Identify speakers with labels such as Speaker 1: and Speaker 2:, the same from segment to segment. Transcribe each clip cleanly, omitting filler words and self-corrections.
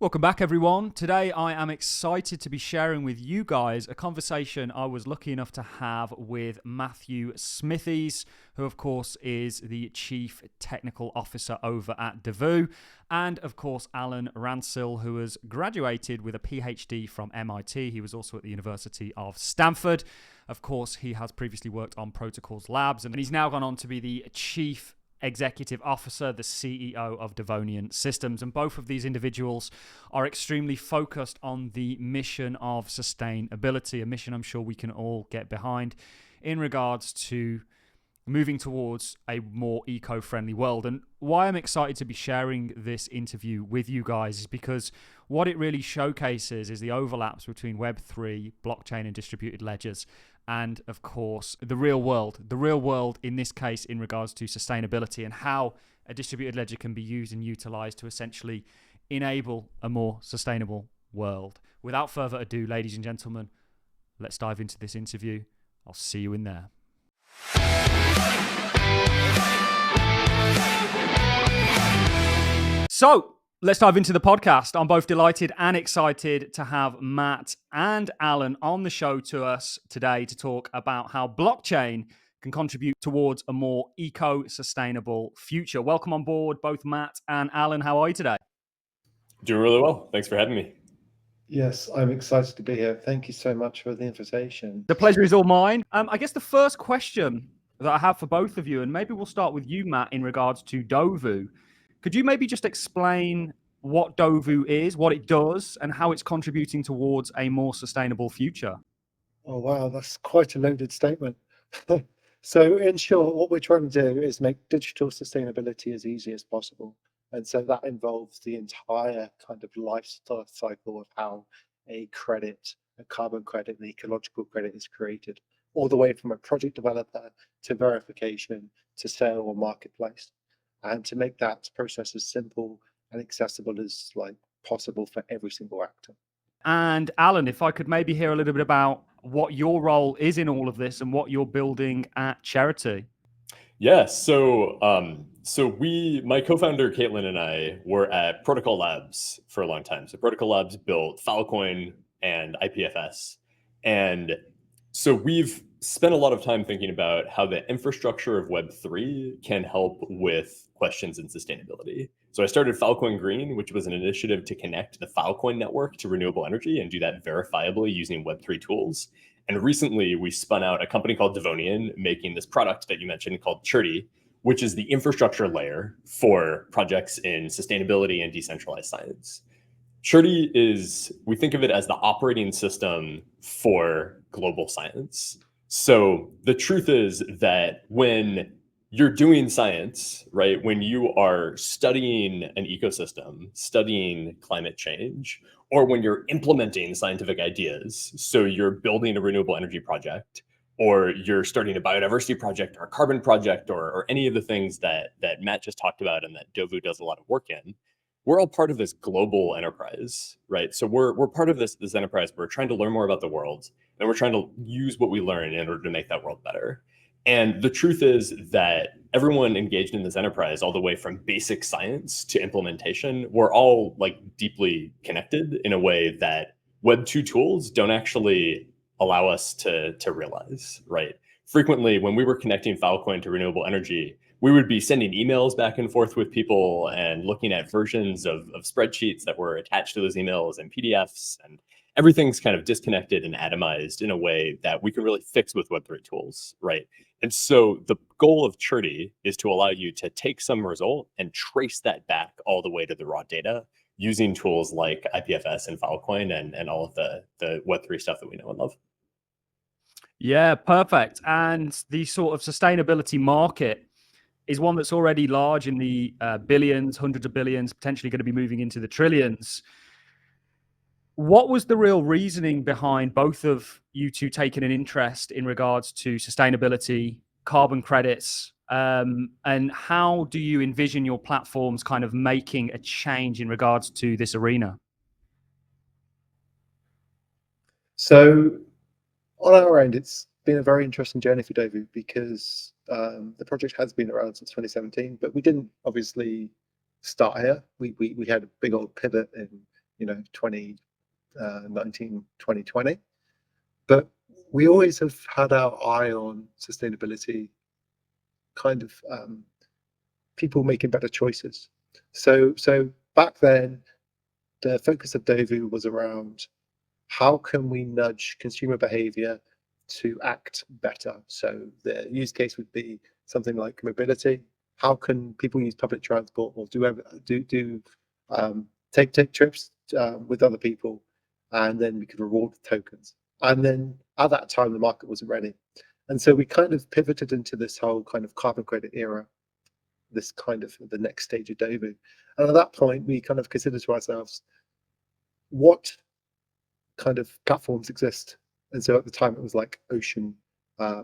Speaker 1: Welcome back, everyone. Today I am excited to be sharing with you guys a conversation I was lucky enough to have with Matthew Smithies, who of course is the Chief Technical Officer over at Dovu, and of course Alan Ransil, who has graduated with a PhD from MIT. He was also at the University of Stanford. Of course, he has previously worked on Protocols Labs, and he's now gone on to be the Chief Executive Officer, the CEO of Devonian Systems. And both of these individuals are extremely focused on the mission of sustainability, a mission I'm sure we can all get behind in regards to moving towards a more eco-friendly world. And why I'm excited to be sharing this interview with you guys is because what it really showcases is the overlaps between Web3, blockchain, and distributed ledgers. And of course, the real world in this case in regards to sustainability and how a distributed ledger can be used and utilized to essentially enable a more sustainable world. Without further ado, ladies and gentlemen, let's dive into this interview. I'll see you in there. So, let's dive into the podcast. I'm both delighted and excited to have Matt and Alan on the show to us today to talk about how blockchain can contribute towards a more eco-sustainable future. Welcome on board, both Matt and Alan. How are you today?
Speaker 2: Doing really well. Thanks for having me.
Speaker 3: Yes, I'm excited to be here. Thank you so much for the invitation.
Speaker 1: The pleasure is all mine. I guess the first question that I have for both of you, and maybe we'll start with you, Matt, in regards to Dovu. Could you maybe just explain what Dovu is, what it does, and how it's contributing towards a more sustainable future?
Speaker 3: Oh, wow, that's quite a loaded statement. So in short, what we're trying to do is make digital sustainability as easy as possible. And so that involves the entire kind of life cycle of how a credit, a carbon credit, an ecological credit is created, all the way from a project developer to verification to sale or marketplace. And to make that process as simple and accessible as possible for every single actor.
Speaker 1: And Alan, if I could maybe hear a little bit about what your role is in all of this and what you're building at Charity.
Speaker 2: Yeah, so my co-founder Caitlin and I were at Protocol Labs for a long time. So Protocol Labs built Filecoin and IPFS, and so we've spent a lot of time thinking about how the infrastructure of Web3 can help with questions in sustainability. So I started Filecoin Green, which was an initiative to connect the Filecoin network to renewable energy and do that verifiably using Web3 tools. And recently we spun out a company called Devonian, making this product that you mentioned called Charity, which is the infrastructure layer for projects in sustainability and decentralized science. Charity is, we think of it as the operating system for global science. So the truth is that when you're doing science, right, when you are studying an ecosystem, studying climate change, or when you're implementing scientific ideas, so you're building a renewable energy project, or you're starting a biodiversity project or a carbon project, or any of the things that Matt just talked about and that Dovu does a lot of work in, we're all part of this global enterprise, right? So we're part of this enterprise. We're trying to learn more about the world, and we're trying to use what we learn in order to make that world better. And the truth is that everyone engaged in this enterprise, all the way from basic science to implementation, we're all deeply connected in a way that Web 2 tools don't actually allow us to realize, right? Frequently, when we were connecting Filecoin to renewable energy, we would be sending emails back and forth with people and looking at versions of spreadsheets that were attached to those emails and PDFs, and everything's kind of disconnected and atomized in a way that we can really fix with Web3 tools, right? And so the goal of Charity is to allow you to take some result and trace that back all the way to the raw data using tools like IPFS and Filecoin and all of the Web3 stuff that we know and love.
Speaker 1: Yeah, perfect. And the sort of sustainability market is one that's already large in the billions, hundreds of billions, potentially going to be moving into the trillions. What was the real reasoning behind both of you two taking an interest in regards to sustainability, carbon credits, and how do you envision your platforms kind of making a change in regards to this arena?
Speaker 3: So on our end, it's been a very interesting journey for Dovu because the project has been around since 2017, but we didn't obviously start here. We had a big old pivot in 2019, 2020. But we always have had our eye on sustainability, kind of people making better choices. So back then, the focus of Dovu was around how can we nudge consumer behavior to act better. So the use case would be something like mobility. How can people use public transport or take trips with other people, and then we could reward with tokens. And then at that time, the market wasn't ready. And so we kind of pivoted into this whole kind of carbon credit era, this kind of the next stage of Dovu. And at that point, we kind of considered to ourselves, what kind of platforms exist? And so at the time, it was like Ocean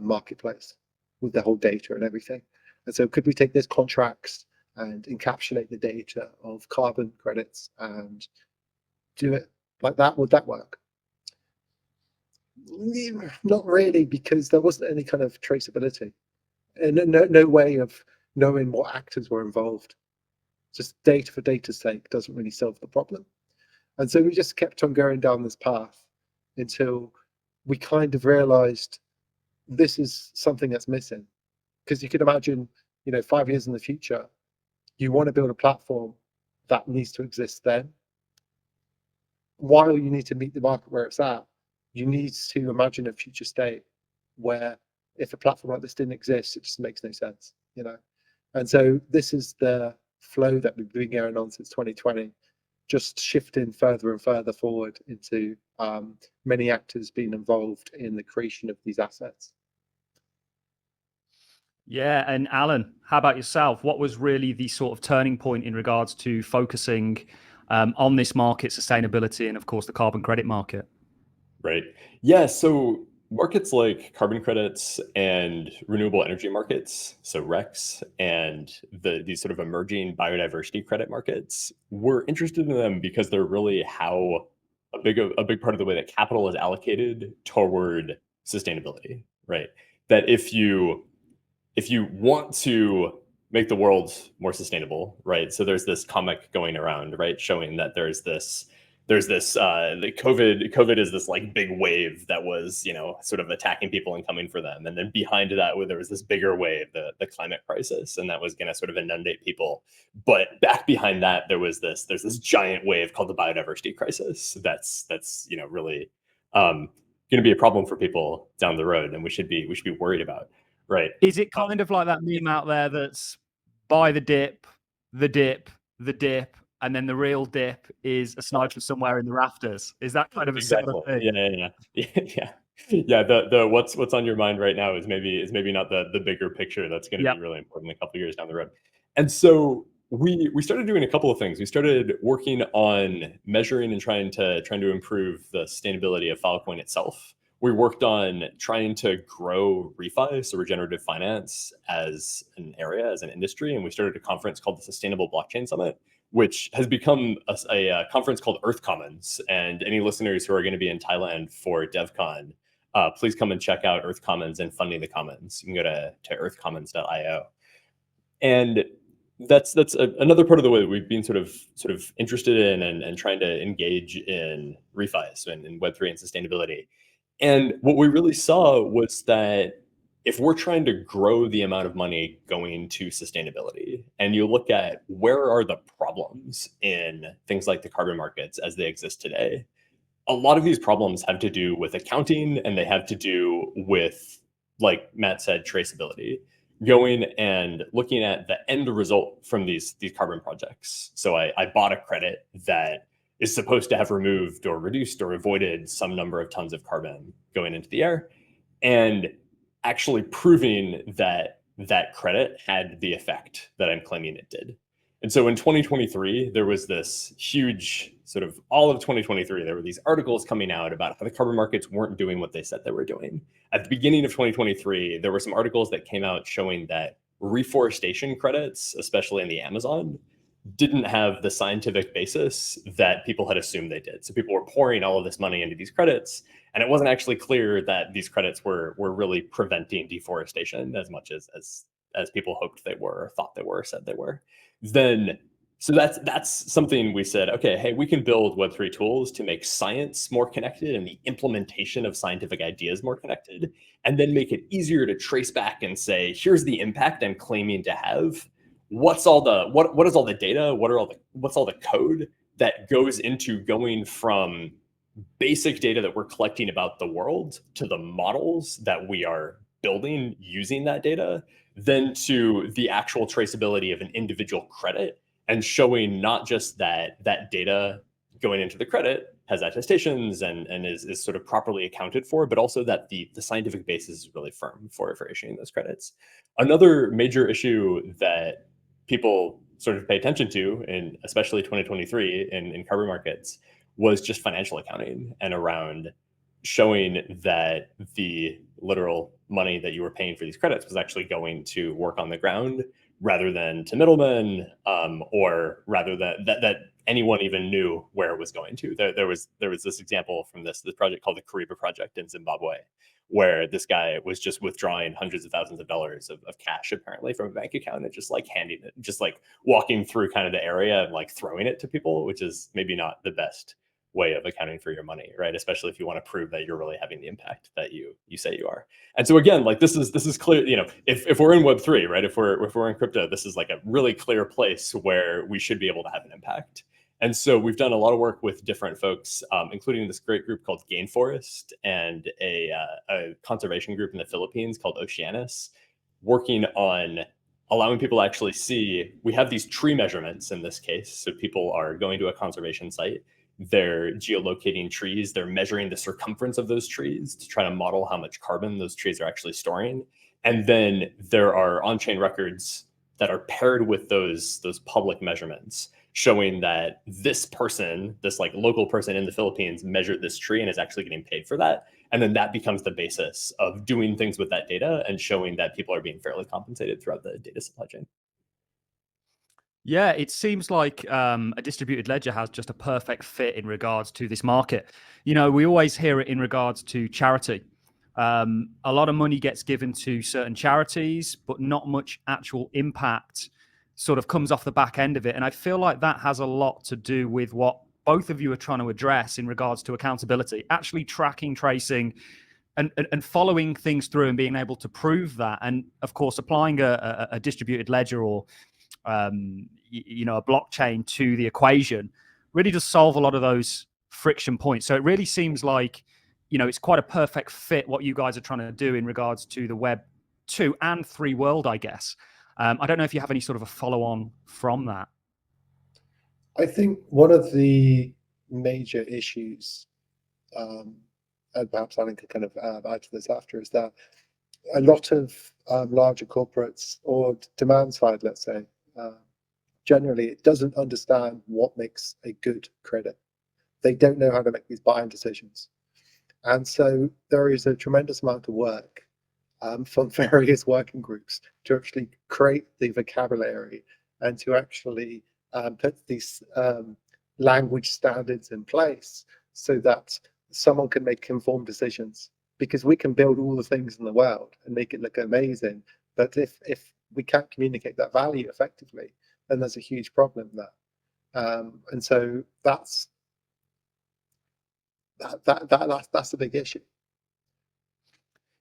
Speaker 3: Marketplace with the whole data and everything. And so could we take these contracts and encapsulate the data of carbon credits and do it like that? Would that work? Not really, because there wasn't any kind of traceability and no way of knowing what actors were involved. Just data for data's sake doesn't really solve the problem. And so we just kept on going down this path until we kind of realized this is something that's missing. Because you could imagine, 5 years in the future, you want to build a platform that needs to exist then. While you need to meet the market where it's at, you need to imagine a future state where if a platform like this didn't exist, it just makes no sense, And so this is the flow that we've been going on since 2020, just shifting further and further forward into many actors being involved in the creation of these assets.
Speaker 1: Yeah, and Alan, how about yourself? What was really the sort of turning point in regards to focusing on this market, sustainability, and of course the carbon credit market?
Speaker 2: Right. Yeah. So markets like carbon credits and renewable energy markets, so RECs, and these sort of emerging biodiversity credit markets, we're interested in them because they're really how a big part of the way that capital is allocated toward sustainability, right? That if you want to make the world more sustainable, right? So there's this comic going around, right, showing that there's this the COVID is this like big wave that was, sort of attacking people and coming for them. And then behind that, there was this bigger wave, the climate crisis, and that was going to sort of inundate people. But back behind that, there's this giant wave called the biodiversity crisis. That's really going to be a problem for people down the road, and we should be worried about. Right.
Speaker 1: Is it kind of like that meme out there that's buy the dip, the dip, the dip, and then the real dip is a sniper somewhere in the rafters? Is that kind of a similar thing?
Speaker 2: Yeah. The what's on your mind right now is maybe not the bigger picture that's going to be really important a couple of years down the road. And so we started doing a couple of things. We started working on measuring and trying to improve the sustainability of Filecoin itself. We worked on trying to grow refi, so regenerative finance, as an area, as an industry, and we started a conference called the Sustainable Blockchain Summit, which has become a conference called Earth Commons. And any listeners who are going to be in Thailand for DevCon, please come and check out Earth Commons and Funding the Commons. You can go to earthcommons.io. And that's another part of the way that we've been sort of interested in and trying to engage in refis and in Web3 and sustainability. And what we really saw was that if we're trying to grow the amount of money going to sustainability, and you look at where are the problems in things like the carbon markets as they exist today, a lot of these problems have to do with accounting, and they have to do with, like Matt said, traceability. Going and looking at the end result from these carbon projects. So I bought a credit that is supposed to have removed or reduced or avoided some number of tons of carbon going into the air, and actually proving that that credit had the effect that I'm claiming it did. And so in 2023, there was this huge sort of all of 2023, there were these articles coming out about how the carbon markets weren't doing what they said they were doing. At the beginning of 2023, there were some articles that came out showing that reforestation credits, especially in the Amazon, didn't have the scientific basis that people had assumed they did. So people were pouring all of this money into these credits, and it wasn't actually clear that these credits were really preventing deforestation as much as people hoped they were, thought they were, said they were. Then So that's something we said, okay, hey, we can build Web3 tools to make science more connected and the implementation of scientific ideas more connected, and then make it easier to trace back and say, here's the impact I'm claiming to have. What is all the data? What's all the code that goes into going from basic data that we're collecting about the world to the models that we are building using that data, then to the actual traceability of an individual credit, and showing not just that that data going into the credit has attestations and is sort of properly accounted for, but also that the scientific basis is really firm for issuing those credits. Another major issue that people sort of pay attention to, in especially 2023 in carbon markets, was just financial accounting and around showing that the literal money that you were paying for these credits was actually going to work on the ground rather than to middlemen, or rather that anyone even knew where it was going to. There was this example from this project called the Kariba project in Zimbabwe, where this guy was just withdrawing hundreds of thousands of dollars of cash apparently from a bank account and just like handing it, just like walking through kind of the area and like throwing it to people, which is maybe not the best way of accounting for your money, right? Especially if you want to prove that you're really having the impact that you say you are. And so again, like this is clear, you know, if we're in Web3, right? If we're in crypto, this is like a really clear place where we should be able to have an impact. And so we've done a lot of work with different folks, including this great group called Gainforest and a conservation group in the Philippines called Oceanus, working on allowing people to actually see, we have these tree measurements in this case. So people are going to a conservation site, they're geolocating trees, they're measuring the circumference of those trees to try to model how much carbon those trees are actually storing. And then there are on-chain records that are paired with those public measurements, showing that this person, this like local person in the Philippines, measured this tree and is actually getting paid for that. And then that becomes the basis of doing things with that data and showing that people are being fairly compensated throughout the data supply chain.
Speaker 1: Yeah, it seems like a distributed ledger has just a perfect fit in regards to this market. You know, we always hear it in regards to charity. A lot of money gets given to certain charities, but not much actual impact sort of comes off the back end of it. And I feel like that has a lot to do with what both of you are trying to address in regards to accountability, actually tracking, tracing, and following things through and being able to prove that. And of course, applying a distributed ledger or you know, a blockchain to the equation really does solve a lot of those friction points. So it really seems like, you know, it's quite a perfect fit what you guys are trying to do in regards to the Web 2 and 3 world, I guess. I don't know if you have any sort of a follow-on from that.
Speaker 3: I think one of the major issues, and perhaps Alan could kind of add to this after, is that a lot of larger corporates or demand side, let's say, generally it doesn't understand what makes a good credit. They don't know how to make these buying decisions. And so there is a tremendous amount of work from various working groups to actually create the vocabulary and to actually put these language standards in place so that someone can make informed decisions. Because we can build all the things in the world and make it look amazing, but if we can't communicate that value effectively, then there's a huge problem there. And so that's a big issue.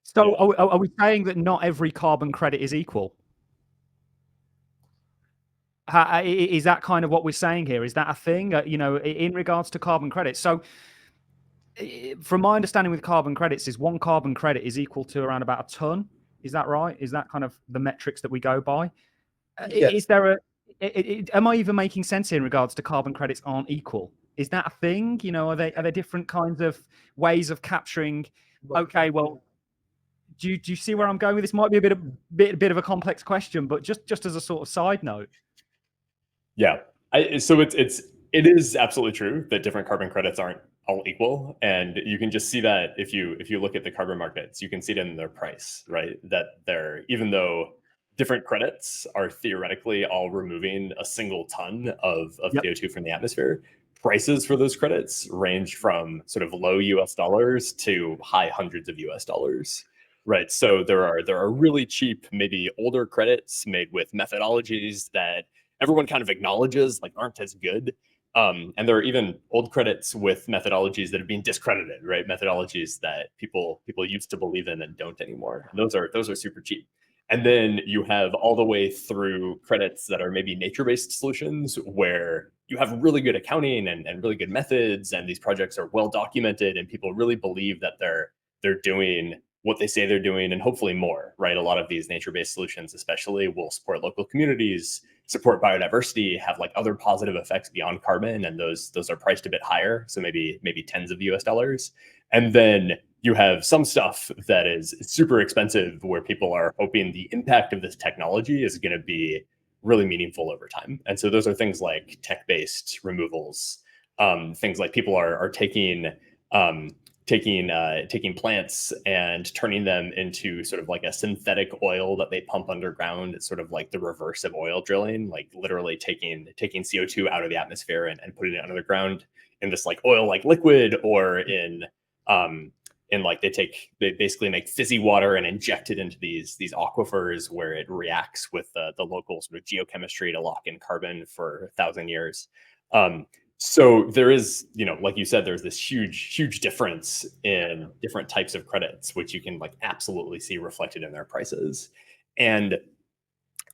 Speaker 1: So are we saying that not every carbon credit is equal? Is that kind of what we're saying here? Is that a thing, you know, in regards to carbon credits? So from my understanding with carbon credits is one carbon credit is equal to around about a ton. Is that right? Is that kind of the metrics that we go by?
Speaker 3: Yes.
Speaker 1: Is there am I even making sense here in regards to carbon credits aren't equal? Is that a thing? You know, are there different kinds of ways of capturing? Okay, well, do you see where I'm going with this? Might be a bit of a complex question, but just as a sort of side note.
Speaker 2: Yeah, so it is absolutely true that different carbon credits aren't all equal, and you can just see that if you look at the carbon markets, you can see it in their price, right? That they're, even though different credits are theoretically all removing a single ton of CO2 from the atmosphere, prices for those credits range from sort of low US dollars to high hundreds of US dollars. Right. So there are really cheap, maybe older credits made with methodologies that, everyone kind of acknowledges like aren't as good. And there are even old credits with methodologies that have been discredited, right? Methodologies that people used to believe in and don't anymore. And those are super cheap. And then you have all the way through credits that are maybe nature-based solutions where you have really good accounting and really good methods, and these projects are well documented, and people really believe that they're doing what they say they're doing, and hopefully more, right? A lot of these nature-based solutions especially will support local communities, support biodiversity, have like other positive effects beyond carbon, and those are priced a bit higher, so maybe tens of US dollars. And then you have some stuff that is super expensive where people are hoping the impact of this technology is going to be really meaningful over time. And so those are things like tech-based removals, things like people are taking plants and turning them into sort of like a synthetic oil that they pump underground. It's sort of like the reverse of oil drilling, like literally taking CO2 out of the atmosphere and putting it under the ground in this like oil like liquid, or in like they basically make fizzy water and inject it into these aquifers where it reacts with the local sort of geochemistry to lock in carbon for 1,000 years. So there is, like you said, there's this huge difference in different types of credits, which you can like absolutely see reflected in their prices. And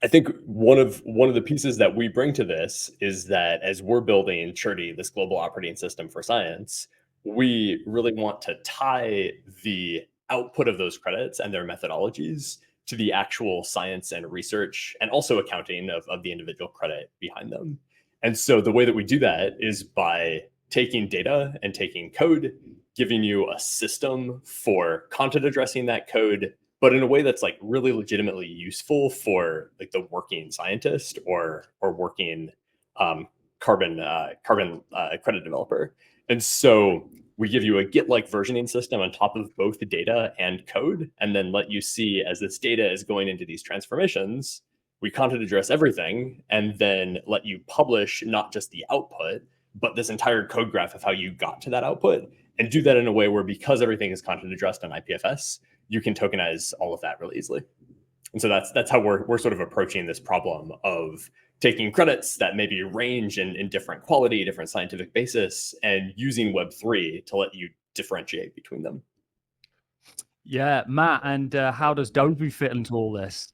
Speaker 2: I think one of the pieces that we bring to this is that as we're building Churty, this global operating system for science, we really want to tie the output of those credits and their methodologies to the actual science and research and also accounting of the individual credit behind them. And so the way that we do that is by taking data and taking code, giving you a system for content addressing that code, but in a way that's like really legitimately useful for like the working scientist or working carbon credit developer. And so we give you a Git-like versioning system on top of both the data and code, and then let you see as this data is going into these transformations, we content address everything, and then let you publish not just the output, but this entire code graph of how you got to that output, and do that in a way where, because everything is content addressed on IPFS, you can tokenize all of that really easily. And so that's how we're sort of approaching this problem of taking credits that maybe range in different quality, different scientific basis, and using Web3 to let you differentiate between them.
Speaker 1: Yeah, Matt, and how does Dovu fit into all this?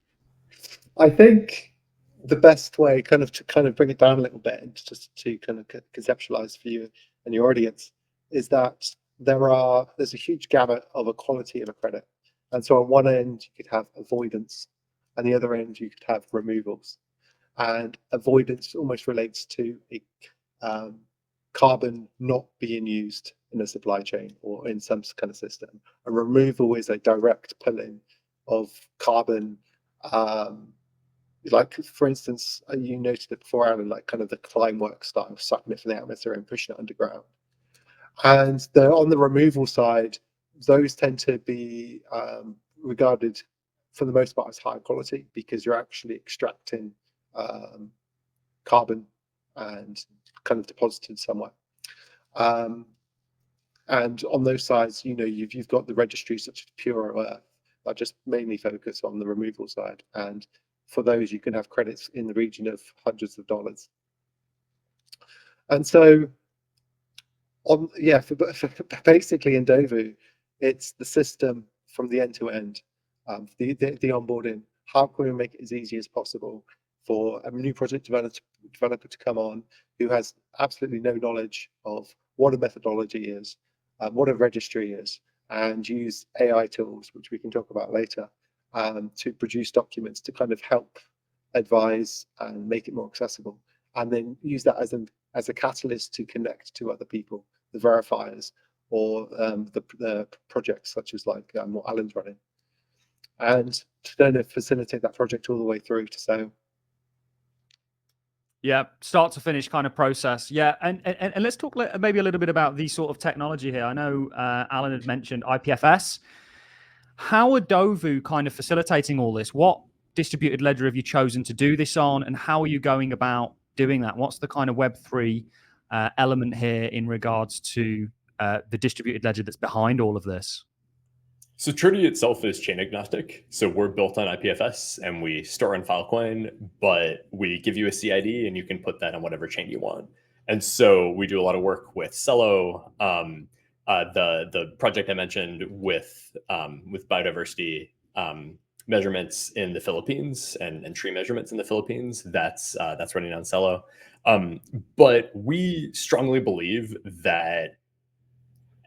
Speaker 3: I think the best way to bring it down a little bit and just to kind of conceptualize for you and your audience is that there's a huge gamut of a quality of a credit. And so on one end, you could have avoidance, and the other end, you could have removals. And avoidance almost relates to a carbon not being used in a supply chain or in some kind of system. A removal is a direct pulling of carbon. Like, for instance, you noted it before, Alan, like kind of the Climeworks style, sucking it from the atmosphere and pushing it underground. And on the removal side, those tend to be regarded for the most part as high quality, because you're actually extracting carbon and kind of deposited somewhere. And on those sides, you've got the registries such as Pure Earth that just mainly focus on the removal side. And for those, you can have credits in the region of hundreds of dollars. And so basically in Dovu, it's the system from the end to end, the onboarding. How can we make it as easy as possible for a new project developer to come on who has absolutely no knowledge of what a methodology is, what a registry is, and use AI tools, which we can talk about later, to produce documents to kind of help advise and make it more accessible, and then use that as a catalyst to connect to other people, the verifiers, or the projects such as like what Alan's running, and to then facilitate that project all the way through to sale.
Speaker 1: Yeah, start to finish kind of process. Yeah, and let's talk maybe a little bit about the sort of technology here. I know Alan had mentioned IPFS. How are Dovu kind of facilitating all this? What distributed ledger have you chosen to do this on, and how are you going about doing that? What's the kind of Web3 element here in regards to the distributed ledger that's behind all of this?
Speaker 2: So Trudi itself is chain agnostic. So we're built on IPFS and we store on Filecoin, but we give you a CID and you can put that on whatever chain you want. And so we do a lot of work with Celo, the project I mentioned with biodiversity measurements in the Philippines and tree measurements in the Philippines. That's running on Celo. But we strongly believe that,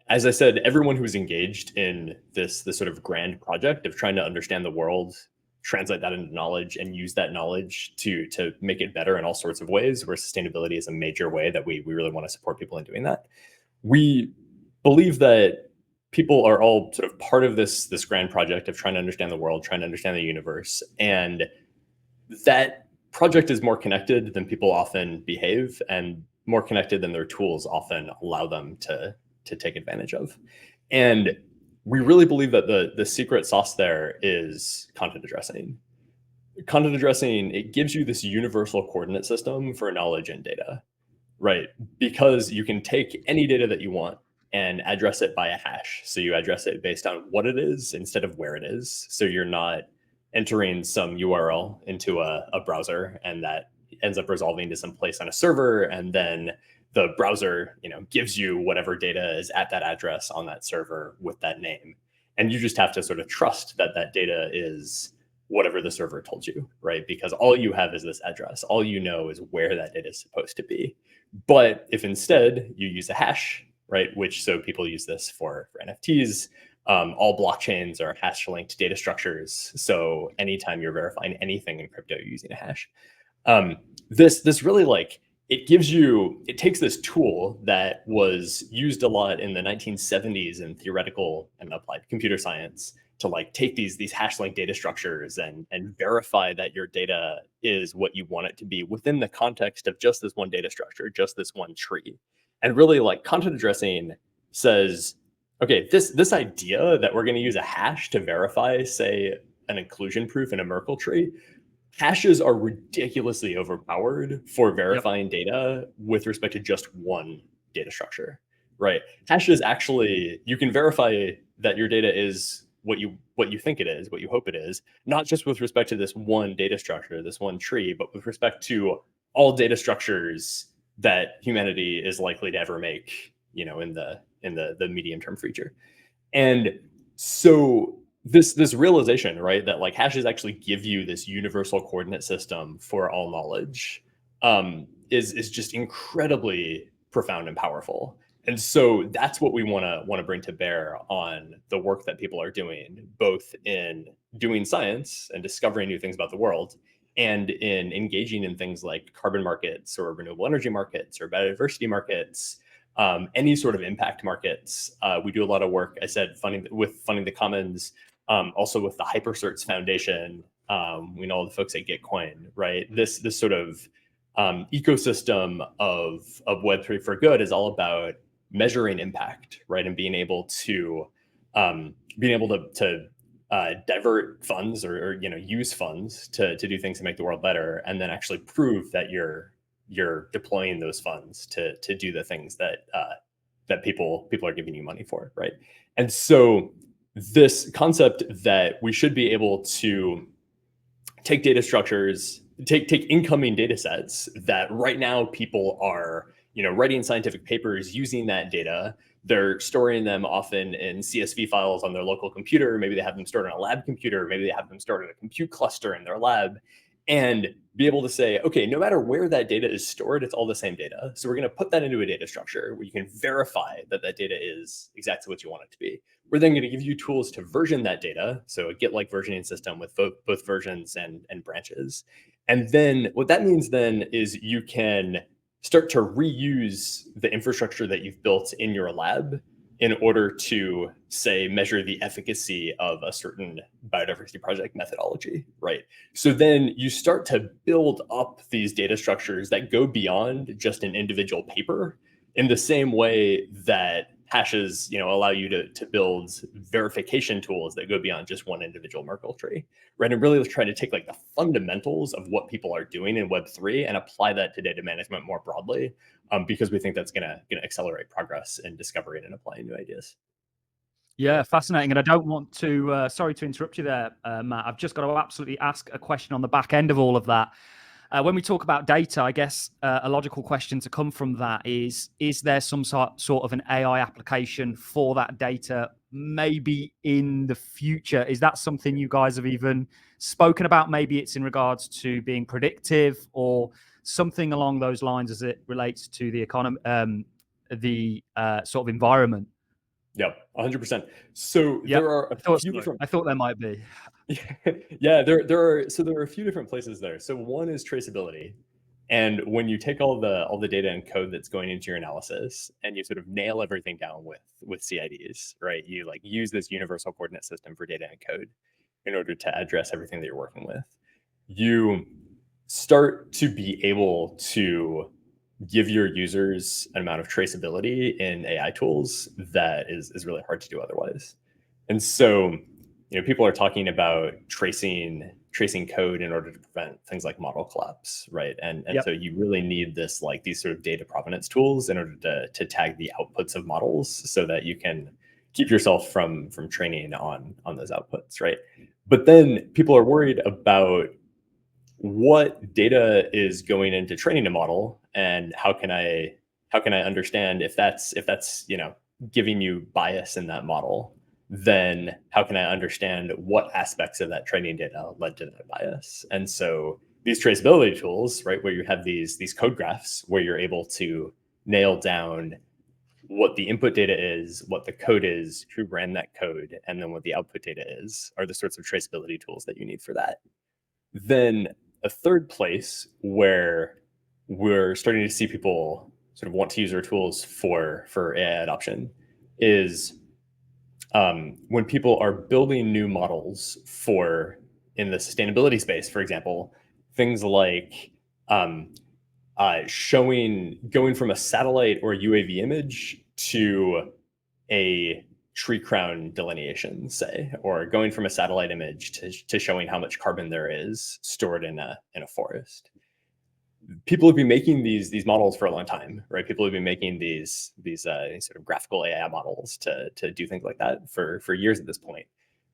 Speaker 2: as I said, everyone who's engaged in this sort of grand project of trying to understand the world, translate that into knowledge, and use that knowledge to make it better in all sorts of ways, where sustainability is a major way that we really want to support people in doing that. We believe that people are all sort of part of this grand project of trying to understand the world, trying to understand the universe, and that project is more connected than people often behave, and more connected than their tools often allow them to take advantage of. And we really believe that the secret sauce there is content addressing. Content addressing, it gives you this universal coordinate system for knowledge and data, right? Because you can take any data that you want and address it by a hash. So you address it based on what it is instead of where it is. So you're not entering some URL into a browser and that ends up resolving to some place on a server, and then the browser, gives you whatever data is at that address on that server with that name. And you just have to sort of trust that that data is whatever the server told you, right? Because all you have is this address. All you know is where that data is supposed to be. But if instead you use a hash, right, so people use this for NFTs, all blockchains are hash-linked data structures. So anytime you're verifying anything in crypto, you're using a hash. This really it takes this tool that was used a lot in the 1970s in theoretical and applied computer science to take these hash-linked data structures and verify that your data is what you want it to be within the context of just this one data structure, just this one tree. And really, content addressing says, okay, this idea that we're going to use a hash to verify, say, an inclusion proof in a Merkle tree, hashes are ridiculously overpowered for verifying data with respect to just one data structure, right? Hashes actually, you can verify that your data is what you think it is, what you hope it is, not just with respect to this one data structure, this one tree, but with respect to all data structures that humanity is likely to ever make, in the medium term future. And so this realization, right, that hashes actually give you this universal coordinate system for all knowledge, is just incredibly profound and powerful. And so that's what we want to bring to bear on the work that people are doing, both in doing science and discovering new things about the world, and in engaging in things like carbon markets or renewable energy markets or biodiversity markets, any sort of impact markets. We do a lot of work, I said, funding the Commons, also with the HyperCerts Foundation. We know all the folks at Gitcoin, right? This sort of ecosystem of Web3 for good is all about measuring impact, right? And being able to divert funds or use funds to do things to make the world better, and then actually prove that you're deploying those funds to do the things that people are giving you money for, right? And so this concept that we should be able to take data structures, take incoming data sets that right now people are writing scientific papers using that data. They're storing them often in CSV files on their local computer. Maybe they have them stored on a lab computer. Maybe they have them stored in a compute cluster in their lab, and be able to say, okay, no matter where that data is stored, it's all the same data. So we're going to put that into a data structure where you can verify that that data is exactly what you want it to be. We're then going to give you tools to version that data. So a Git-like versioning system with both versions and branches. And then what that means then is you can start to reuse the infrastructure that you've built in your lab in order to, say, measure the efficacy of a certain biodiversity project methodology, right? So then you start to build up these data structures that go beyond just an individual paper, in the same way that hashes, allow you to build verification tools that go beyond just one individual Merkle tree, right? And really try to take the fundamentals of what people are doing in Web3 and apply that to data management more broadly, because we think that's gonna accelerate progress in discovering and applying new ideas.
Speaker 1: Yeah, fascinating. And I don't want to, sorry to interrupt you there, Matt. I've just got to absolutely ask a question on the back end of all of that. When we talk about data, I guess a logical question to come from that is there some sort of an AI application for that data maybe in the future? Is that something you guys have even spoken about? Maybe it's in regards to being predictive or something along those lines as it relates to the economy, the sort of environment.
Speaker 2: Yep, 100%. So
Speaker 1: Yeah,
Speaker 2: there are a few different.
Speaker 1: I thought there might be.
Speaker 2: Yeah, there are a few different places there. So one is traceability. And when you take all the data and code that's going into your analysis and you sort of nail everything down with CIDs, right? You like use this universal coordinate system for data and code in order to address everything that you're working with. You start to be able to give your users an amount of traceability in AI tools that is really hard to do otherwise. And so, people are talking about tracing code in order to prevent things like model collapse, right? And
Speaker 1: Yep.
Speaker 2: so you really need this like these sort of data provenance tools in order to tag the outputs of models so that you can keep yourself from training on those outputs, right? But then people are worried about what data is going into training a model and how can I understand if that's giving you bias in that model, then how can I understand what aspects of that training data led to that bias? And so these traceability tools, right, where you have these code graphs where you're able to nail down what the input data is, what the code is, who ran that code, and then what the output data is, are the sorts of traceability tools that you need for that. Then a third place where we're starting to see people sort of want to use our tools for AI adoption is when people are building new models for in the sustainability space, for example, things like going from a satellite or UAV image to a tree crown delineation, say, or going from a satellite image to showing how much carbon there is stored in a forest. People have been making these models for a long time, right? People have been making these sort of graphical AI models to do things like that for years at this point.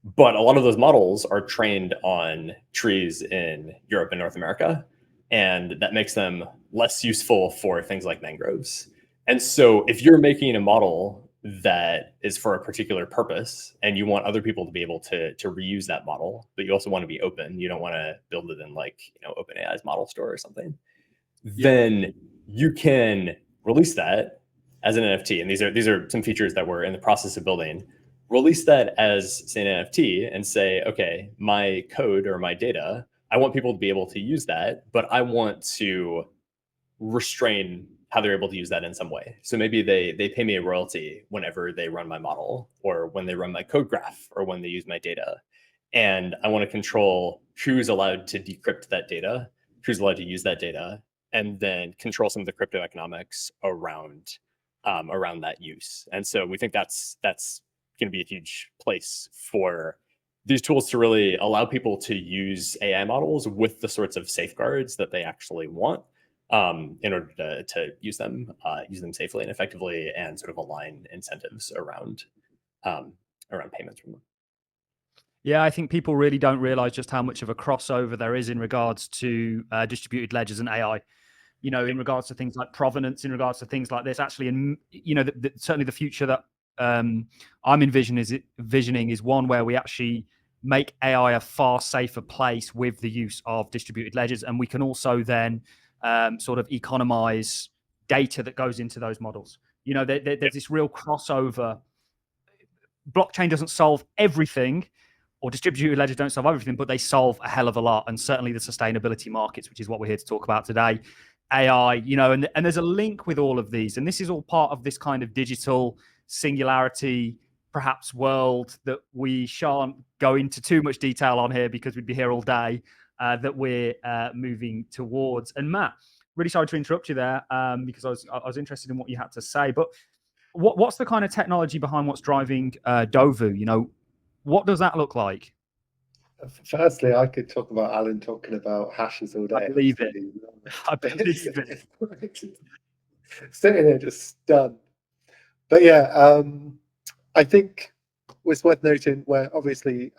Speaker 2: But a lot of those models are trained on trees in Europe and North America, and that makes them less useful for things like mangroves. And so if you're making a model that is for a particular purpose and you want other people to be able to reuse that model, but you also want to be open, you don't want to build it in like, OpenAI's model store or something, then you can release that as an NFT. And these are some features that we're in the process of building. Release that as, say, an NFT and say, okay, my code or my data, I want people to be able to use that, but I want to restrain how they're able to use that in some way. So maybe they pay me a royalty whenever they run my model or when they run my code graph or when they use my data. And I want to control who's allowed to decrypt that data, who's allowed to use that data, and then control some of the crypto economics around that use. And so we think that's going to be a huge place for these tools to really allow people to use AI models with the sorts of safeguards that they actually want in order to use them safely and effectively and sort of align incentives around payments from them.
Speaker 1: Yeah, I think people really don't realize just how much of a crossover there is in regards to distributed ledgers and AI. In regards to things like provenance, in regards to things like this, actually, and certainly the future that I'm envisioning is one where we actually make AI a far safer place with the use of distributed ledgers, and we can also then sort of economize data that goes into those models. There's this real crossover. Blockchain doesn't solve everything, or distributed ledgers don't solve everything, but they solve a hell of a lot. And certainly the sustainability markets, which is what we're here to talk about today, AI, and there's a link with all of these. And this is all part of this kind of digital singularity, perhaps, world that we shan't go into too much detail on here because we'd be here all day, that we're moving towards. And Matt, really sorry to interrupt you there because I was interested in what you had to say. But what's the kind of technology behind what's driving Dovu? What does that look like?
Speaker 3: Firstly, I could talk about Alan talking about hashes all day.
Speaker 1: I believe it. I believe it.
Speaker 3: Sitting there just stunned. But yeah, I think it's worth noting where obviously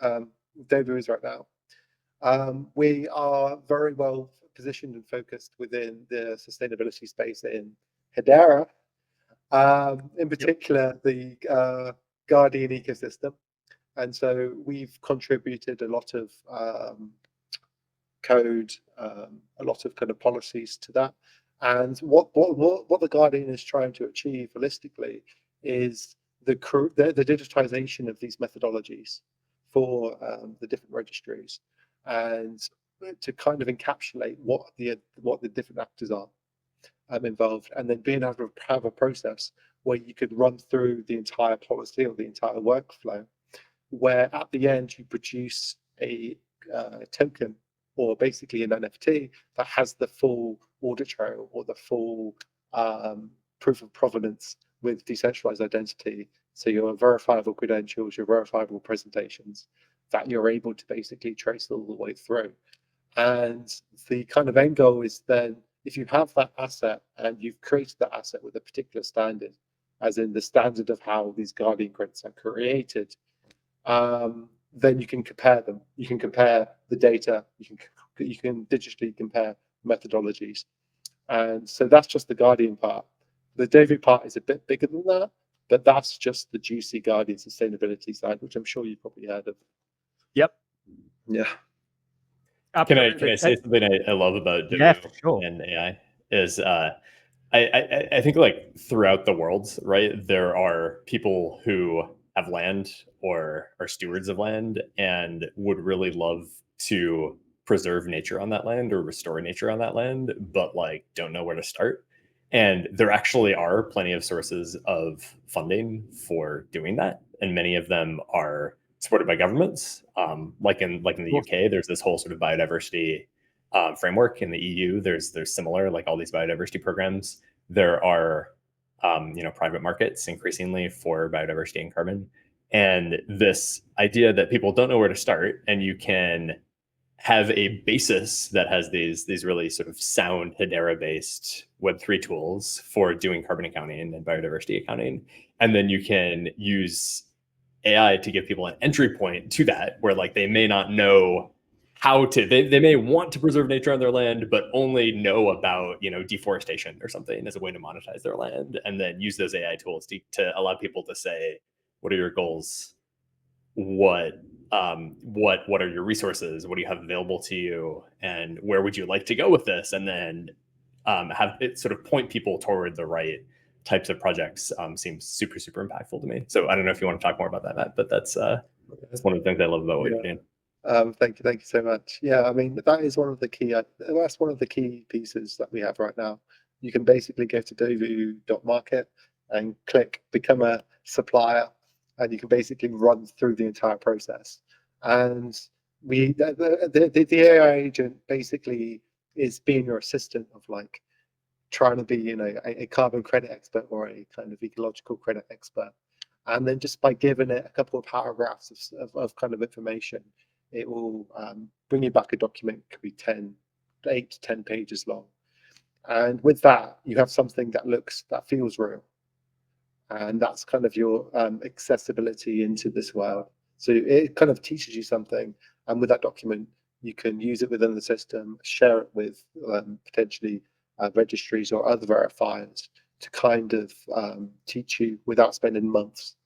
Speaker 3: Dovu is right now. We are very well positioned and focused within the sustainability space in Hedera, in particular the Guardian ecosystem. And so we've contributed a lot of code, a lot of kind of policies to that. And what the Guardian is trying to achieve holistically is the digitization of these methodologies for the different registries, and to kind of encapsulate what the different actors are involved, and then being able to have a process where you could run through the entire policy or the entire workflow, where at the end you produce a token, or basically an NFT that has the full audit trail or the full proof of provenance with decentralized identity. So your verifiable credentials, your verifiable presentations, that you're able to basically trace all the way through. And the kind of end goal is then, if you have that asset and you've created that asset with a particular standard, as in the standard of how these Guardian credits are created, then you can compare them. You can compare the data. You can digitally compare methodologies, and so that's just the Guardian part. The Dovu part is a bit bigger than that, but that's just the juicy Guardian sustainability side, which I'm sure you've probably heard of.
Speaker 1: Yep.
Speaker 3: Yeah.
Speaker 2: Can I say something I love about Dovu and AI is I think like throughout the world, right, there are people who have land or are stewards of land and would really love to preserve nature on that land or restore nature on that land, but like don't know where to start. And there actually are plenty of sources of funding for doing that, and many of them are supported by governments. Like in the UK, there's this whole sort of biodiversity framework. In the EU, there's similar, like all these biodiversity programs. There are private markets increasingly for biodiversity and carbon, and this idea that people don't know where to start, and you can have a basis that has these really sort of sound Hedera-based Web3 tools for doing carbon accounting and biodiversity accounting, and then you can use AI to give people an entry point to that, where like they may not know how to, they may want to preserve nature on their land, but only know about, deforestation or something as a way to monetize their land, and then use those AI tools to allow people to say, what are your goals? What are your resources? What do you have available to you? And where would you like to go with this? And then have it sort of point people toward the right types of projects. Seems super, super impactful to me. So I don't know if you want to talk more about that, Matt, but that's one of the things I love about what you're doing.
Speaker 3: Thank you so much. Yeah, I mean, that is one of the key. That's one of the key pieces that we have right now. You can basically go to dovu.market and click become a supplier, and you can basically run through the entire process. And the AI agent basically is being your assistant of like trying to be, a carbon credit expert or a kind of ecological credit expert. And then just by giving it a couple of paragraphs of kind of information, it will bring you back a document, could be 8 to 10 pages long. And with that, you have something that feels real. And that's kind of your accessibility into this world. So it kind of teaches you something. And with that document, you can use it within the system, share it with potentially registries or other verifiers to kind of teach you without spending months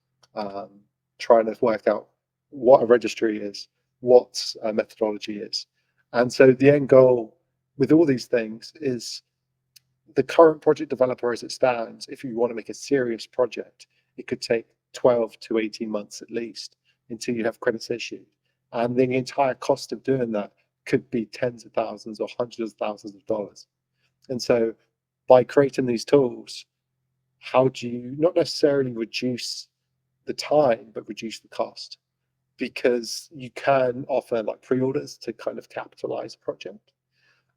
Speaker 3: trying to work out what a registry is, what a methodology is. And so the end goal with all these things is the current project developer as it stands. If you want to make a serious project, it could take 12 to 18 months at least until you have credits issued. And the entire cost of doing that could be tens of thousands or hundreds of thousands of dollars. And so by creating these tools, how do you not necessarily reduce the time, but reduce the cost? Because you can offer like pre-orders to kind of capitalize a project,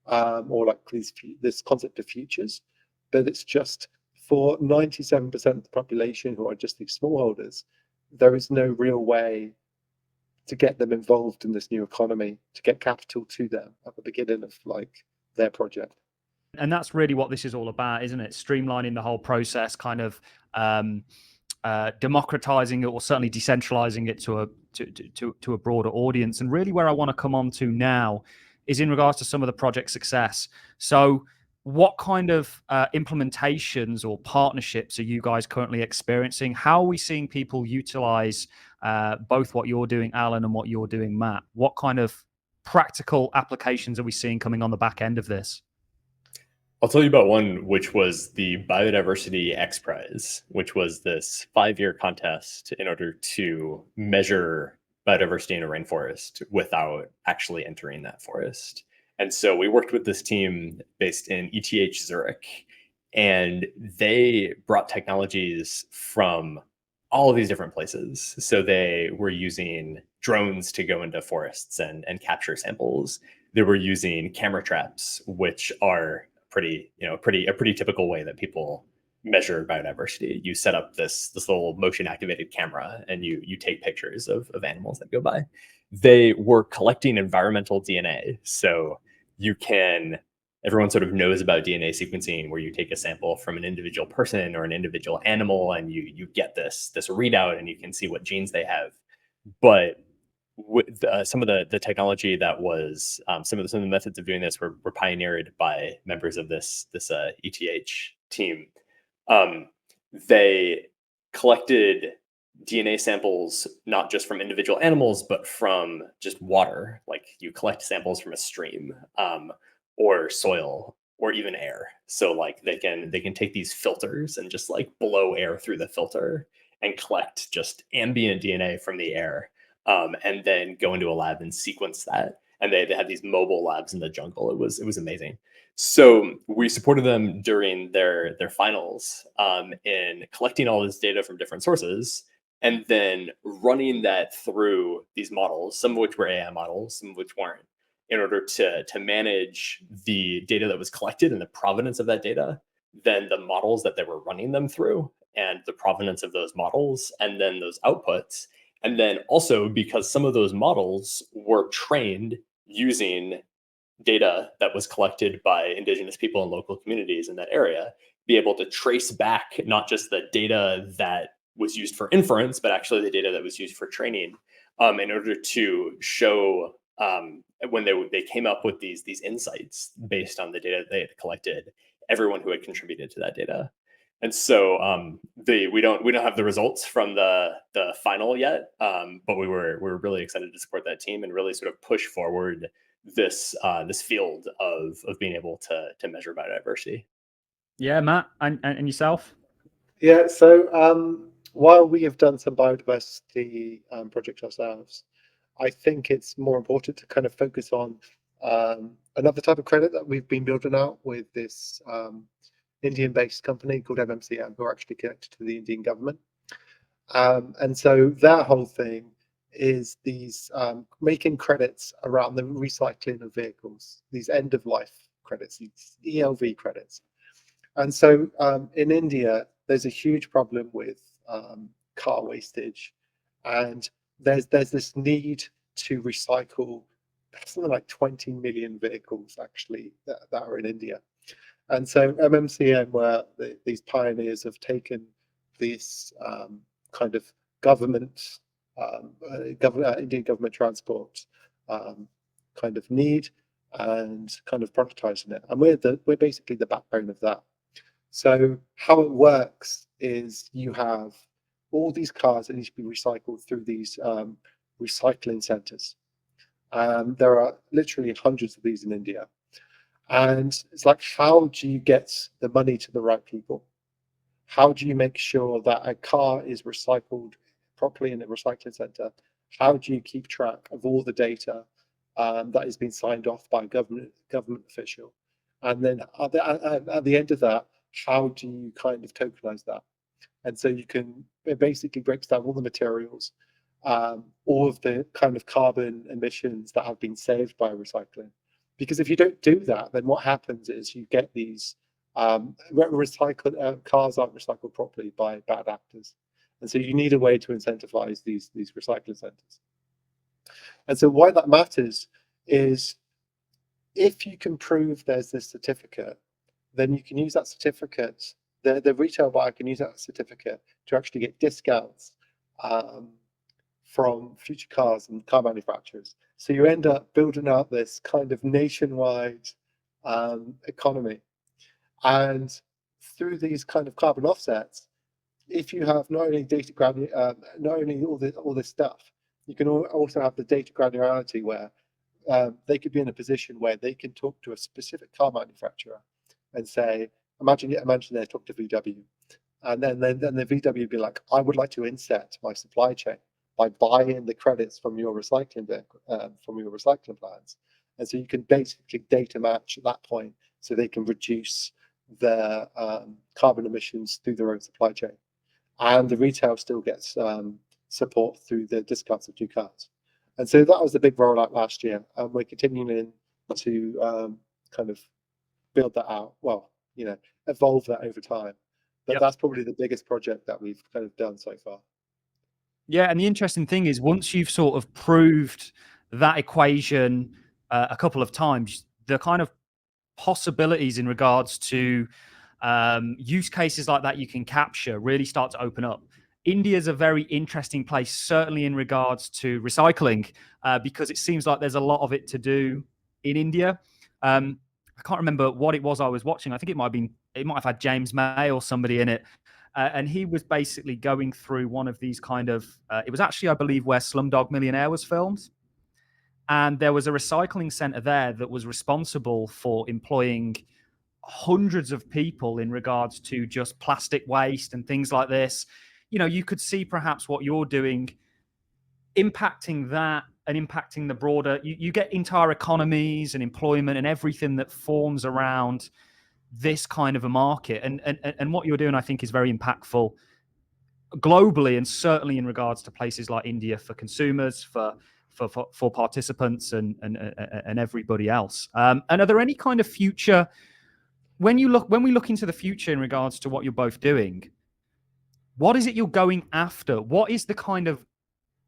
Speaker 3: or like this concept of futures, but it's just for 97% of the population who are just these smallholders, there is no real way to get them involved in this new economy, to get capital to them at the beginning of like their project.
Speaker 1: And that's really what this is all about, isn't it? Streamlining the whole process, kind of democratizing it, or certainly decentralizing it to a broader audience. And really where I want to come on to now is in regards to some of the project success. So what kind of implementations or partnerships are you guys currently experiencing? How are we seeing people utilize both what you're doing, Alan, and what you're doing, Matt? What kind of practical applications are we seeing coming on the back end of this?
Speaker 2: I'll tell you about one, which was the Biodiversity X Prize, which was this 5-year contest in order to measure biodiversity in a rainforest without actually entering that forest. And so we worked with this team based in ETH Zurich, and they brought technologies from all of these different places. So they were using drones to go into forests and capture samples. They were using camera traps, which are a pretty typical way that people measure biodiversity. You set up this little motion activated camera and you take pictures of animals that go by. They were collecting environmental DNA. So everyone sort of knows about DNA sequencing, where you take a sample from an individual person or an individual animal and you get this readout and you can see what genes they have. But with some of the technology that was some of the methods of doing this were pioneered by members of this ETH team. They collected DNA samples not just from individual animals, but from just water. Like you collect samples from a stream or soil or even air. So like they can take these filters and just like blow air through the filter and collect just ambient DNA from the air. And then go into a lab and sequence that. And they had these mobile labs in the jungle. It was amazing. So we supported them during their finals in collecting all this data from different sources and then running that through these models, some of which were AI models, some of which weren't, in order to manage the data that was collected and the provenance of that data, then the models that they were running them through and the provenance of those models, and then those outputs. And then also because some of those models were trained using data that was collected by indigenous people and local communities in that area, be able to trace back not just the data that was used for inference, but actually the data that was used for training, in order to show when they came up with these insights based on the data they had collected, everyone who had contributed to that data. And so we don't have the results from the final yet, but we're really excited to support that team and really sort of push forward this field of being able to measure biodiversity.
Speaker 1: Yeah, Matt, and yourself?
Speaker 3: Yeah, so while we have done some biodiversity projects ourselves, I think it's more important to kind of focus on another type of credit that we've been building out with this Indian-based company called MMCM, who are actually connected to the Indian government. And so their whole thing is these making credits around the recycling of vehicles, these end-of-life credits, these ELV credits. And so in India, there's a huge problem with car wastage, and there's this need to recycle something like 20 million vehicles actually that are in India. And so MMCM were these pioneers have taken this kind of government, Indian government transport kind of need and kind of productizing it. And we're basically the backbone of that. So how it works is you have all these cars that need to be recycled through these recycling centers. There are literally hundreds of these in India. And it's like, how do you get the money to the right people? How do you make sure that a car is recycled properly in a recycling center? How do you keep track of all the data that has been signed off by a government official? And then at the end of that, how do you kind of tokenize that? And so it basically breaks down all the materials, all of the kind of carbon emissions that have been saved by recycling. Because if you don't do that, then what happens is you get these cars aren't recycled properly by bad actors. And so you need a way to incentivize these recycling centers. And so why that matters is if you can prove there's this certificate, then you can use that certificate, the retail buyer can use that certificate to actually get discounts from future cars and car manufacturers. So you end up building out this kind of nationwide economy. And through these kind of carbon offsets, if you have not only not only all this stuff, you can also have the data granularity where they could be in a position where they can talk to a specific car manufacturer and say, imagine they talk to VW, and then the VW would be like, I would like to inset my supply chain by buying the credits from your recycling plants, and so you can basically data match at that point, so they can reduce their carbon emissions through their own supply chain, and the retail still gets support through the discounts of new cars. And so that was the big rollout last year, and we're continuing to kind of build that out. Well, evolve that over time. But that's probably the biggest project that we've kind of done so far.
Speaker 1: Yeah, and the interesting thing is, once you've sort of proved that equation a couple of times, the kind of possibilities in regards to use cases like that you can capture really start to open up. India is a very interesting place, certainly in regards to recycling, because it seems like there's a lot of it to do in India. I can't remember what it was I was watching. I think it might have had James May or somebody in it. And he was basically going through one of these kind of, it was actually, I believe, where Slumdog Millionaire was filmed. And there was a recycling center there that was responsible for employing hundreds of people in regards to just plastic waste and things like this. You could see perhaps what you're doing impacting that and impacting the broader, you get entire economies and employment and everything that forms around this kind of a market. And what you're doing, I think, is very impactful globally, and certainly in regards to places like India for consumers, for participants and everybody else. And are there any kind of future, when we look into the future in regards to what you're both doing, what is it you're going after? What is the kind of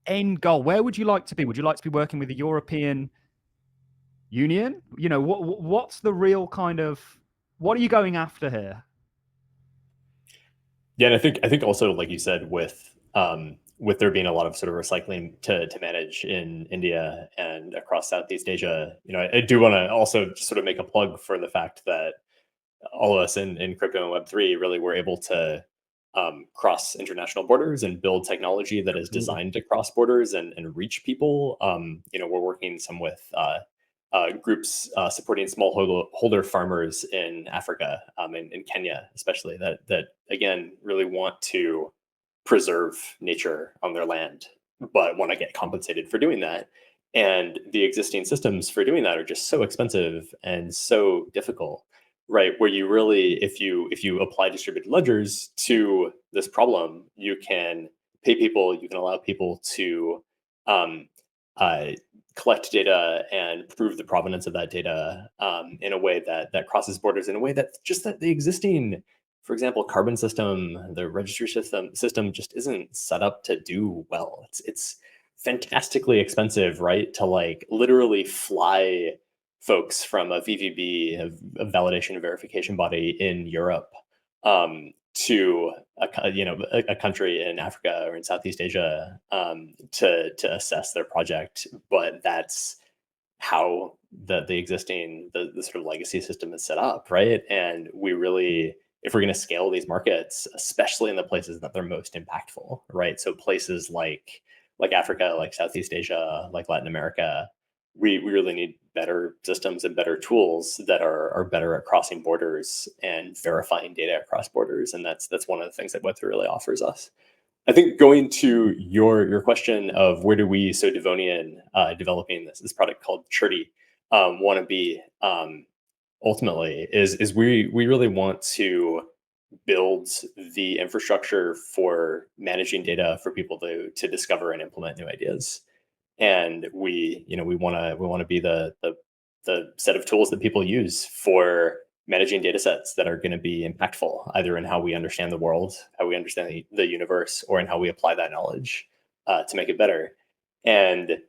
Speaker 1: end goal? Where would you like to be? Would you like to be working with the European Union? What's the real kind of, what are you going after here?
Speaker 2: Yeah, and I think also, like you said, with there being a lot of sort of recycling to manage in India and across Southeast Asia, I do want to also just sort of make a plug for the fact that all of us in crypto and Web3 really were able to cross international borders and build technology that is designed to cross borders and reach people. We're working some with groups supporting smallholder farmers in Africa, in Kenya especially, that again really want to preserve nature on their land, but want to get compensated for doing that. And the existing systems for doing that are just so expensive and so difficult, right? Where you really, if you apply distributed ledgers to this problem, you can pay people, you can allow people to collect data and prove the provenance of that data in a way that crosses borders, in a way that the existing, for example, carbon system, the registry system just isn't set up to do well. It's fantastically expensive, right? To like literally fly folks from a VVB, a validation and verification body in Europe, to a country in Africa or in Southeast Asia, to assess their project. But that's how the existing the sort of legacy system is set up, right? And we really, if we're going to scale these markets, especially in the places that they're most impactful, right? So places like Africa, like Southeast Asia, like Latin America, we really need better systems and better tools that are better at crossing borders and verifying data across borders. And that's one of the things that Web3 really offers us. I think going to your question of where do we, so Devonian, developing this product called Churty, want to be ultimately is we really want to build the infrastructure for managing data for people to discover and implement new ideas. And we want to be the set of tools that people use for managing data sets that are going to be impactful, either in how we understand the world, how we understand the universe, or in how we apply that knowledge to make it better. And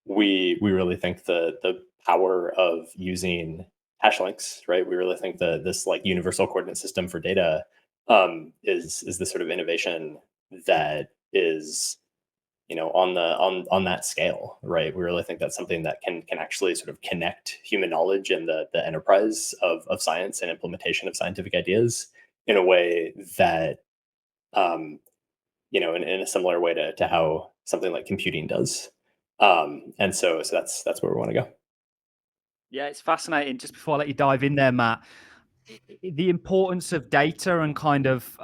Speaker 2: we really think the power of using hash links, right? We really think that this like universal coordinate system for data is the sort of innovation that is, on that scale, right? We really think that's something that can actually sort of connect human knowledge and the enterprise of science and implementation of scientific ideas in a way that, um, in a similar way to how something like computing does. And so that's where we want to go.
Speaker 1: Yeah, it's fascinating. Just before I let you dive in there, Matt, the importance of data and kind of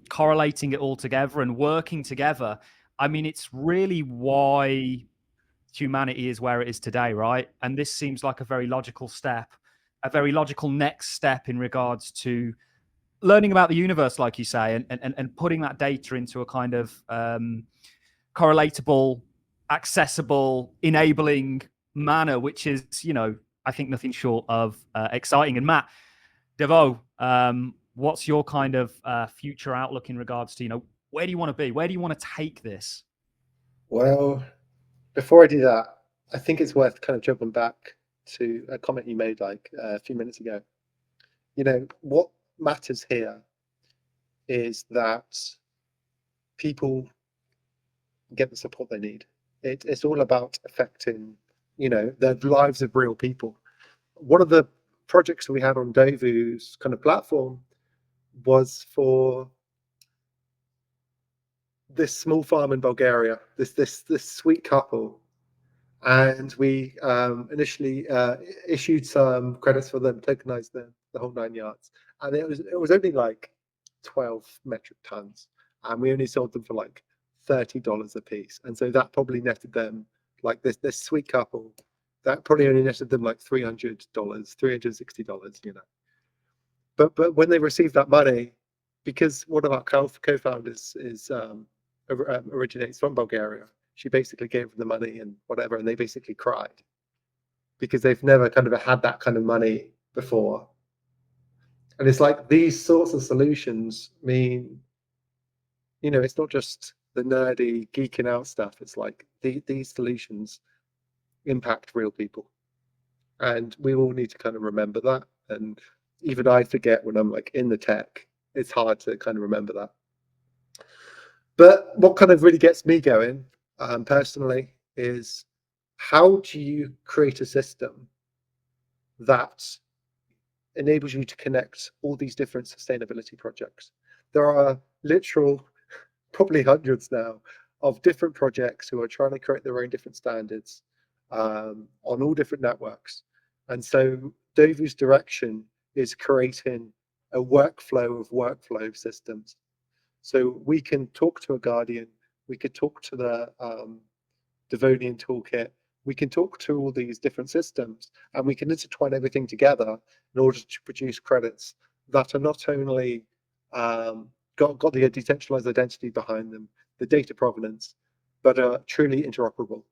Speaker 1: correlating it all together and working together. I mean, it's really why humanity is where it is today, right? And this seems like a very logical step, a very logical next step in regards to learning about the universe, like you say, and putting that data into a kind of correlatable, accessible, enabling manner, which is, I think nothing short of exciting. And Matt, Devo, what's your kind of future outlook in regards to, where do you want to be? Where do you want to take this?
Speaker 3: Well, before I do that, I think it's worth kind of jumping back to a comment you made like a few minutes ago. What matters here is that people get the support they need. It's all about affecting, the lives of real people. One of the projects we had on Dovu's kind of platform was for this small farm in Bulgaria, this sweet couple, and we initially issued some credits for them, tokenized them, the whole 9 yards, and it was only like 12 metric tons, and we only sold them for like $30 a piece, and so that probably netted them, like this sweet couple, that probably only netted them like $300, $360, But when they received that money, because one of our co-founders originates from Bulgaria, she basically gave them the money and whatever, and they basically cried because they've never kind of had that kind of money before. And it's like these sorts of solutions mean, it's not just the nerdy geeking out stuff. It's like these solutions impact real people, and we all need to kind of remember that. And even I forget when I'm like in the tech. It's hard to kind of remember that. But what kind of really gets me going, personally, is how do you create a system that enables you to connect all these different sustainability projects? There are literal, probably hundreds now, of different projects who are trying to create their own different standards on all different networks. And so Dovu's direction is creating a workflow of workflow systems. So we can talk to a Guardian, we could talk to the Devonian toolkit, we can talk to all these different systems, and we can intertwine everything together in order to produce credits that are not only got the decentralized identity behind them, the data provenance, but are truly interoperable.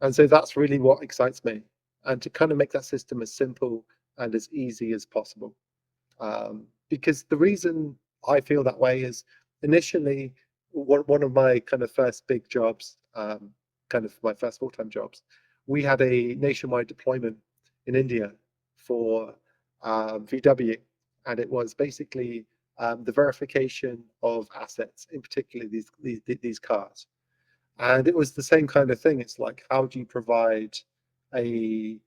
Speaker 3: And so that's really what excites me, and to kind of make that system as simple and as easy as possible. Because the reason I feel that way is initially one of my kind of first big jobs, kind of my first full-time jobs, we had a nationwide deployment in India for VW, and it was basically the verification of assets, in particular these cars. And it was the same kind of thing. It's like, how do you provide a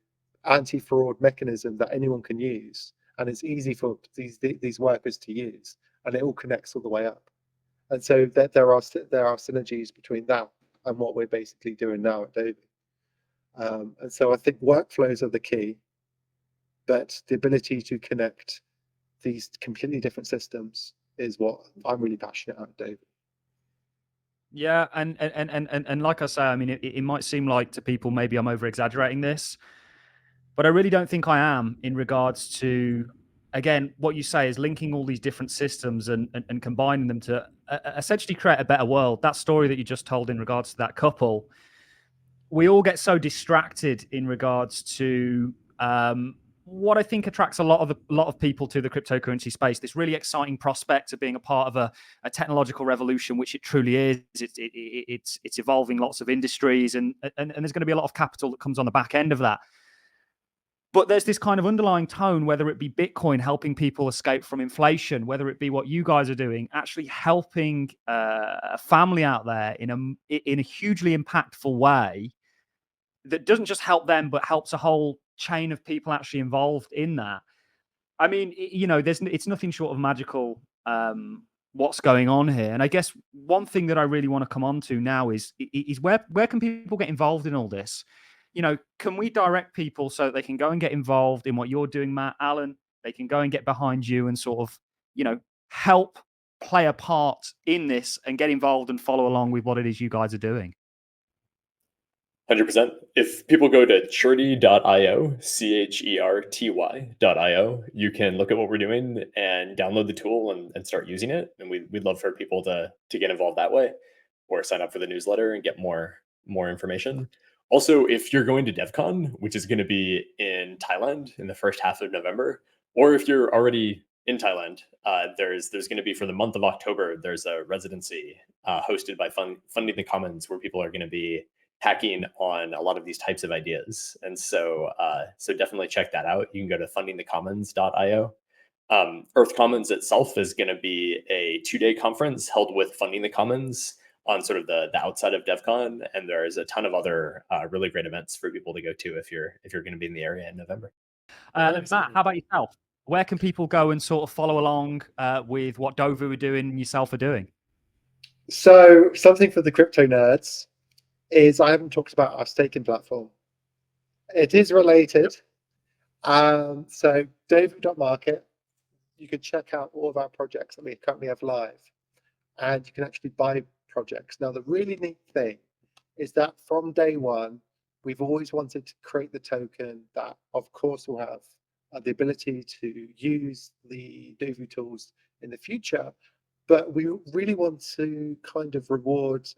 Speaker 3: anti-fraud mechanism that anyone can use, and it's easy for these workers to use, and it all connects all the way up. And so there are synergies between that and what we're basically doing now at Dovu. And so I think workflows are the key, but the ability to connect these completely different systems is what I'm really passionate about at Dovu.
Speaker 1: Yeah, and like I say, I mean, it might seem like to people maybe I'm over exaggerating this, but I really don't think I am in regards to, again, what you say is linking all these different systems and combining them to essentially create a better world. That story that you just told in regards to that couple, we all get so distracted in regards to what I think attracts a lot of people to the cryptocurrency space. This really exciting prospect of being a part of a technological revolution, which it truly is. It's evolving lots of industries, and there's going to be a lot of capital that comes on the back end of that. But there's this kind of underlying tone, whether it be Bitcoin helping people escape from inflation, whether it be what you guys are doing, actually helping a family out there in a hugely impactful way that doesn't just help them, but helps a whole chain of people actually involved in that. I mean, it's nothing short of magical, what's going on here. And I guess one thing that I really want to come on to now is where can people get involved in all this? Can we direct people so that they can go and get involved in what you're doing, Matt, Alan? They can go and get behind you and sort of, help play a part in this and get involved and follow along with what it is you guys are doing.
Speaker 2: 100%. If people go to cherty.io, CHERTY.io, you can look at what we're doing and download the tool and start using it. And we'd love for people to get involved that way, or sign up for the newsletter and get more information. Also, if you're going to DevCon, which is going to be in Thailand in the first half of November, or if you're already in Thailand, there's going to be, for the month of October, there's a residency hosted by Funding the Commons, where people are going to be hacking on a lot of these types of ideas. And so definitely check that out. You can go to fundingthecommons.io. Earth Commons itself is going to be a 2-day conference held with Funding the Commons on sort of the outside of DevCon, and there's a ton of other really great events for people to go to if you're going to be in the area in November.
Speaker 1: Matt, how about yourself? Where can people go and sort of follow along with what Dovu are doing and yourself are doing?
Speaker 3: So something for the crypto nerds is I haven't talked about our staking platform. It is related. So Dovu.market, you can check out all of our projects that we currently have live, and you can actually buy projects. Now, the really neat thing is that from day one, we've always wanted to create the token that, of course, will have the ability to use the Dovu tools in the future, but we really want to kind of reward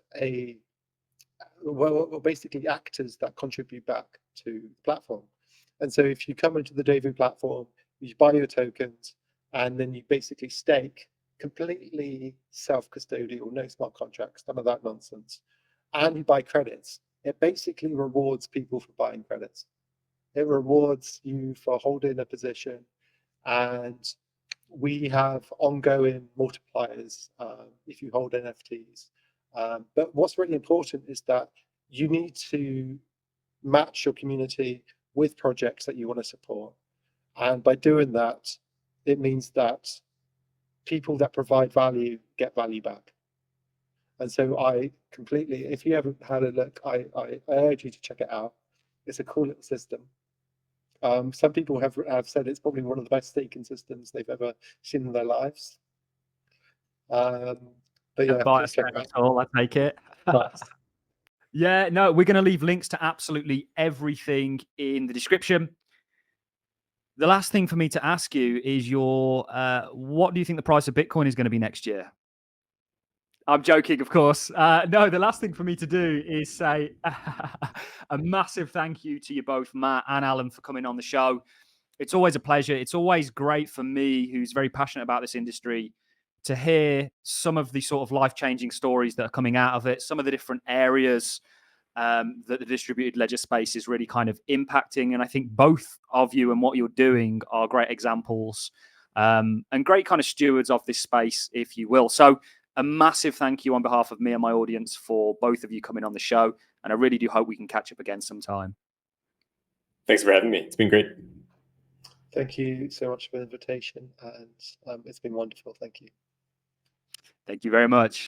Speaker 3: basically actors that contribute back to the platform. And so if you come into the Dovu platform, you buy your tokens, and then you basically stake completely self-custodial, no smart contracts, none of that nonsense, and you buy credits. It basically rewards people for buying credits. It rewards you for holding a position, and we have ongoing multipliers if you hold NFTs. But what's really important is that you need to match your community with projects that you want to support. And by doing that, it means that people that provide value get value back. And so I completely, if you haven't had a look, I urge you to check it out. It's a cool little system. Some people have said it's probably one of the best staking systems they've ever seen in their lives. But yeah, please check it out.
Speaker 1: All, I take it.
Speaker 3: Nice.
Speaker 1: Yeah, no, we're going to leave links to absolutely everything in the description. The last thing for me to ask you is what do you think the price of Bitcoin is going to be next year? I'm joking, of course. No, the last thing for me to do is say a massive thank you to you both, Matt and Alan, for coming on the show. It's always a pleasure. It's always great for me, who's very passionate about this industry, to hear some of the sort of life-changing stories that are coming out of it, some of the different areas that the distributed ledger space is really kind of impacting. And I think both of you and what you're doing are great examples and great kind of stewards of this space, if you will. So a massive thank you on behalf of me and my audience for both of you coming on the show. And I really do hope we can catch up again sometime.
Speaker 2: Thanks for having me. It's been great.
Speaker 3: Thank you so much for the invitation, and it's been wonderful. Thank you.
Speaker 1: Thank you very much.